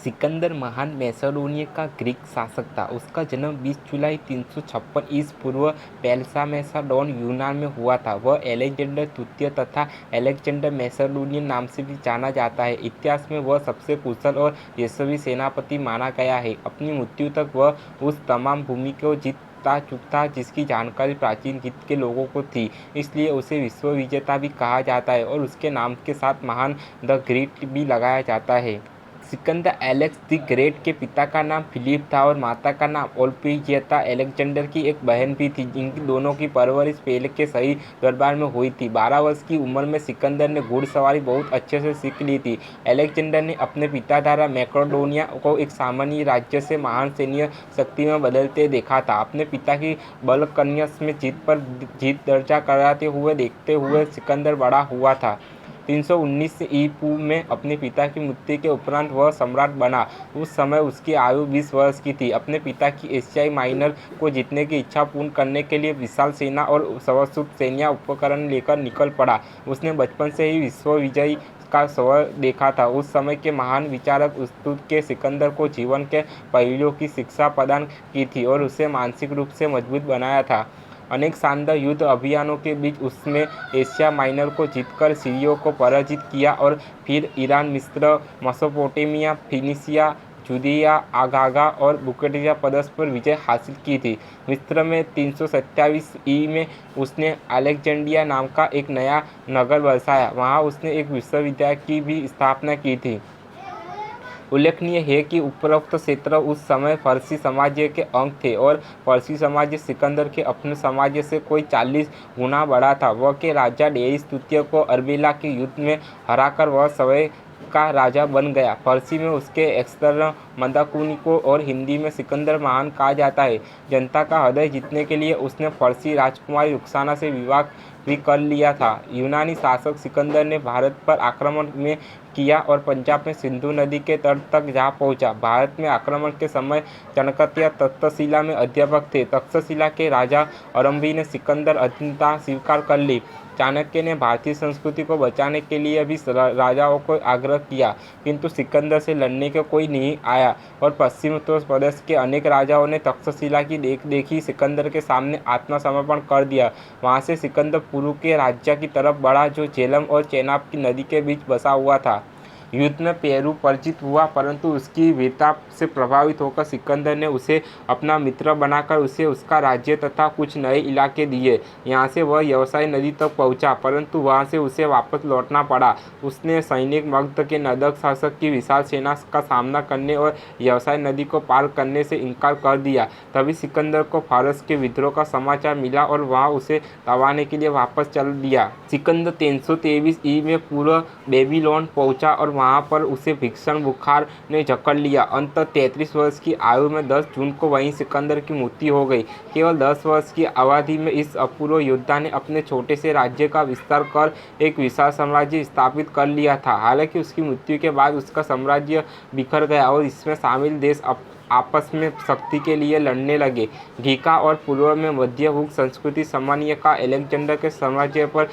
सिकंदर महान मैसेडोनिया का ग्रीक शासक था। उसका जन्म 20 जुलाई 356 ईसा पूर्व पेल्सा मैसेडोन यूनान में हुआ था। वह अलेक्जेंडर तृतीय तथा अलेक्जेंडर मैसेडोनियन नाम से भी जाना जाता है। इतिहास में वह सबसे कुशल और यशस्वी सेनापति माना गया है। अपनी मृत्यु तक वह उस तमाम भूमि को जीता चुका जिसकी जानकारी प्राचीन गीत के लोगों को थी। इसलिए उसे विश्व विजेता भी कहा जाता है और उसके नाम के साथ महान द ग्रेट भी लगाया जाता है। सिकंदर एलेक्स द ग्रेट के पिता का नाम फिलिप था और माता का नाम ओल्पिजियता। अलेक्जेंडर की एक बहन भी थी जिनकी दोनों की परवरिश पहले के सही दरबार में हुई थी। 12 वर्ष की उम्र में सिकंदर ने घुड़सवारी बहुत अच्छे से सीख ली थी। अलेक्जेंडर ने अपने पिता द्वारा मैकेडोनिया को एक सामान्य राज्य से महान सैन्य शक्ति में बदलते देखा था। अपने पिता की बलकन्यस में जीत पर जीत दर्जा कराते हुए देखते हुए सिकंदर बड़ा हुआ था। 319 ईपू में अपने पिता की मृत्यु के उपरांत वह सम्राट बना। उस समय उसकी आयु 20 वर्ष की थी। अपने पिता की एशियाई माइनर को जीतने की इच्छा पूर्ण करने के लिए विशाल सेना और सर्वसुख सैन्य उपकरण लेकर निकल पड़ा। उसने बचपन से ही विश्व विजय का स्वप्न देखा था। उस समय के महान विचारक उस्तुत के सिकंदर को जीवन के पहलुओं की शिक्षा प्रदान की थी और उसे मानसिक रूप से मजबूत बनाया था। अनेक शानदार युद्ध अभियानों के बीच उसने एशिया माइनर को जीतकर सीरिया को पराजित किया और फिर ईरान, मिस्र, मेसोपोटामिया, फिनिशिया, जूदिया, आगागा और बुकटिया प्रदेश पर विजय हासिल की थी। मिस्र में 327 ई में उसने अलेक्जेंड्रिया नाम का एक नया नगर बसाया। वहाँ उसने एक विश्वविद्यालय की भी स्थापना की थी। उल्लेखनीय है कि उपरोक्त क्षेत्र उस समय फारसी साम्राज्य के अंग थे और फारसी साम्राज्य सिकंदर के अपने साम्राज्य से कोई 40 गुना बड़ा था। वह के राजा डेरियस तृतीय को अर्बिला के युद्ध में हराकर वह सवै का राजा बन गया। फारसी में उसके एक्सर मंदाकुनी को और हिंदी में सिकंदर महान कहा जाता है। जनता का हृदय जीतने के लिए उसने फारसी राजकुमारी रुखसाना से विवाह भी कर लिया था। यूनानी शासक सिकंदर ने भारत पर आक्रमण में किया और पंजाब में सिंधु नदी के तट तक जा पहुंचा। भारत में आक्रमण के समय चाणक्य तक्षशिला में अध्यापक थे। तक्षशिला के राजा औरंभी ने सिकंदर अधीनता स्वीकार कर ली। चाणक्य ने भारतीय संस्कृति को बचाने के लिए भी राजाओं को आग्रह किया, किंतु सिकंदर से लड़ने का कोई नहीं आया और पश्चिम उत्तर प्रदेश के अनेक राजाओं ने तक्षशिला की देखी सिकंदर के सामने आत्मसमर्पण कर दिया। वहां से सिकंदर पूर्व के राज्य की तरफ बढ़ा जो झेलम और चेनाब की नदी के बीच बसा हुआ था। युद्ध में पेरू पराजित हुआ, परंतु उसकी वीरता से प्रभावित होकर सिकंदर ने उसे अपना मित्र बनाकर उसे उसका राज्य तथा कुछ नए इलाके दिए। यहाँ से वह यवसाय नदी तक पहुँचा, परंतु वहाँ से उसे वापस लौटना पड़ा। उसने सैनिक मगध के नदक शासक की विशाल सेना का सामना करने और यवसाय नदी को पार करने से इनकार कर दिया। तभी सिकंदर को फारस के विद्रोह का समाचार मिला और वहाँ उसे दबाने के लिए वापस चल दिया। सिकंदर 323 ई में पूर्व बेबीलोन पहुँचा और वहाँ पर उसे भीषण बुखार ने जकड़ लिया। अंततः 33 वर्ष की आयु में 10 जून को वहीं सिकंदर की मृत्यु हो गई। केवल 10 वर्ष की अवधि में इस अपूर्व योद्धा ने अपने छोटे से राज्य का विस्तार कर एक विशाल साम्राज्य स्थापित कर लिया था। हालांकि उसकी मृत्यु के बाद उसका साम्राज्य बिखर गया और इसमें शामिल देश आपस में शक्ति के लिए लड़ने लगे। घीका और पूर्व में मध्य युग संस्कृति सामान्य का अलेक्जेंडर के साम्राज्य पर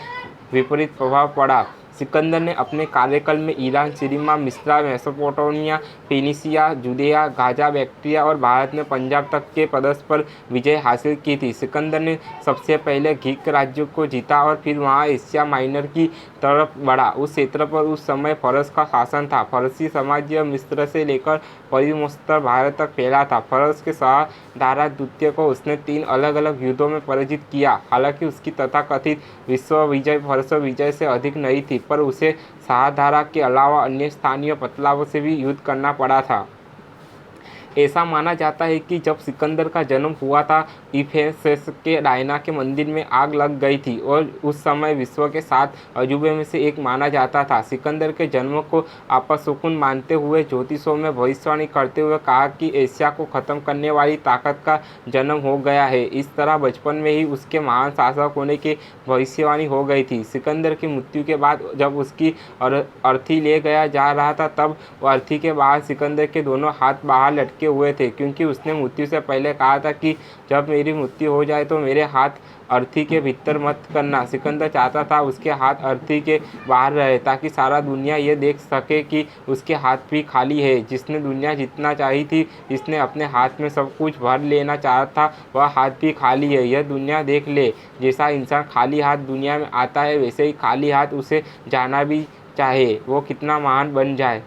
विपरीत प्रभाव पड़ा। सिकंदर ने अपने कार्यकाल में ईरान, सीरिया, मिस्र, मेसोपोटामिया, फिनिशिया, जूदेया, गाजा, बैक्ट्रिया और भारत में पंजाब तक के प्रदेश पर विजय हासिल की थी। सिकंदर ने सबसे पहले ग्रीक राज्यों को जीता और फिर वहां एशिया माइनर की तरफ बढ़ा। उस क्षेत्र पर उस समय फारस का शासन था। फारसी साम्राज्य मिस्र से लेकर परिमोस्तर भारत तक फैला था। फारस के शाहदारा द्वितीय को उसने 3 अलग अलग युद्धों में पराजित किया। हालांकि उसकी तथाकथित विश्व विजय फारस विजय से अधिक नहीं थी, पर उसे शाहदारा के अलावा अन्य स्थानीय पतलावों से भी युद्ध करना पड़ा था। ऐसा माना जाता है कि जब सिकंदर का जन्म हुआ था, इफेसस के डायना के मंदिर में आग लग गई थी और उस समय विश्व के 7 अजूबे में से एक माना जाता था। सिकंदर के जन्म को अपशकुन मानते हुए ज्योतिषों में भविष्यवाणी करते हुए कहा कि एशिया को खत्म करने वाली ताकत का जन्म हो गया है। इस तरह बचपन में ही उसके महान शासक होने की भविष्यवाणी हो गई थी। सिकंदर की मृत्यु के बाद जब उसकी अर्थी ले गया जा रहा था, तब अर्थी के बाहर सिकंदर के दोनों हाथ बाहर लटके लटके हुए थे, क्योंकि उसने मृत्यु से पहले कहा था कि जब मेरी मृत्यु हो जाए तो मेरे हाथ अर्थी के भीतर मत करना। सिकंदर चाहता था उसके हाथ अर्थी के बाहर रहे, ताकि सारा दुनिया ये देख सके कि उसके हाथ भी खाली है। जिसने दुनिया जीतना चाही थी, जिसने अपने हाथ में सब कुछ भर लेना चाहा था, वह हाथ भी खाली है। यह दुनिया देख ले। जैसा इंसान खाली हाथ दुनिया में आता है, वैसे ही खाली हाथ उसे जाना भी चाहे, वो कितना महान बन जाए।